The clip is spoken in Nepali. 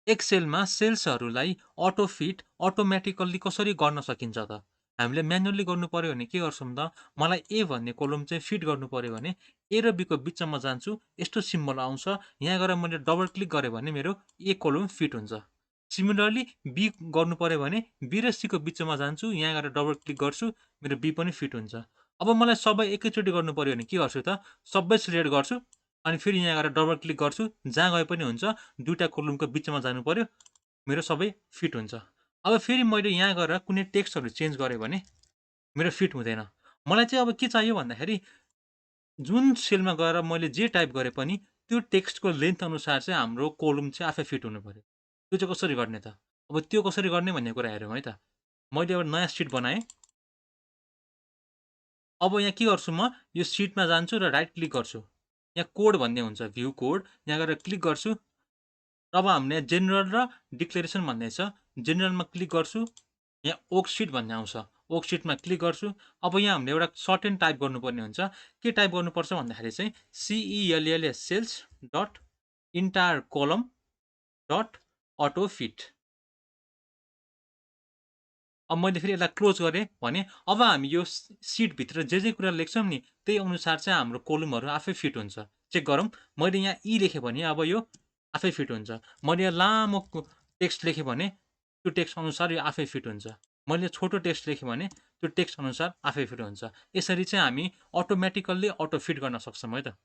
एक्सेलमा सेल्सहरूलाई अटोफिट अटोमेटिकल्ली कसरी गर्न सकिन्छ त? हामीले म्यानुअली गर्नु पर्यो भने के गर्छौँ त? मलाई ए भन्ने कोलम चाहिँ फिट गर्नु पर्यो भने ए र बीको बिचमा जान्छु, यस्तो सिम्बल आउँछ। यहाँ गएर मैले डबल क्लिक गरेँ भने मेरो ए कोलम फिट हुन्छ। सिमिलरली बी गर्नु पर्यो भने बी र सीको बिचमा जान्छु, यहाँ गएर डबल क्लिक गर्छु, मेरो बी पनि फिट हुन्छ। अब मलाई सबै एकैचोटि गर्नु पर्यो भने के गर्छु त? सबै सिलेक्ट गर्छु अनि फेरि यहाँ गएर डबल क्लिक गर्छु, जहाँ गए पनि हुन्छ। दुईटा कोलमको बिचमा जानु पर्यो, मेरो सबै फिट हुन्छ। अब फेरि मैले यहाँ गएर कुनै टेक्स्टहरू चेन्ज गरेँ भने मेरो फिट हुँदैन। मलाई चाहिँ अब के चाहियो भन्दाखेरि जुन सेलमा गएर मैले जे टाइप गरेँ पनि त्यो टेक्स्टको लेन्थ अनुसार चाहिँ हाम्रो कोलम चाहिँ आफै फिट हुनु पर्यो। त्यो चाहिँ कसरी गर्ने त? अब त्यो कसरी गर्ने भन्ने कुरा हेरौँ है त। मैले एउटा नयाँ सिट बनाएँ। अब यहाँ के गर्छु म, यो सिटमा जान्छु र राइट क्लिक गर्छु। यहाँ कोड भन्ने हुन्छ, भ्यू कोड, यहाँ गएर क्लिक गर्छु। अब हामीले जेनरल र डिक्लेरेसन भन्ने छ। जेनरलमा क्लिक गर्छु, यहाँ ओक सिट भन्ने आउँछ। ओक सिटमा क्लिक गर्छु। अब यहाँ हामीले एउटा सर्टेन टाइप गर्नुपर्ने हुन्छ। के टाइप गर्नुपर्छ भन्दाखेरि चाहिँ CELLS cells dot entire column dot auto fit. अब मैले फेरि यसलाई क्लोज गरेँ भने अब हामी यो सिटभित्र जे कुरा लेख्छौँ नि त्यही अनुसार चाहिँ हाम्रो कोलमहरू आफै फिट हुन्छ। चेक गरौँ। मैले यहाँ ई लेखेँ भने अब यो आफै फिट हुन्छ। मैले यहाँ लामो टेक्स्ट लेखेँ भने त्यो टेक्स्ट अनुसार यो आफै फिट हुन्छ। मैले छोटो टेक्स्ट लेखेँ भने त्यो टेक्स्ट अनुसार आफै फिट हुन्छ। यसरी चाहिँ हामी अटोमेटिकल्ली अटो फिट गर्न सक्छौँ है त।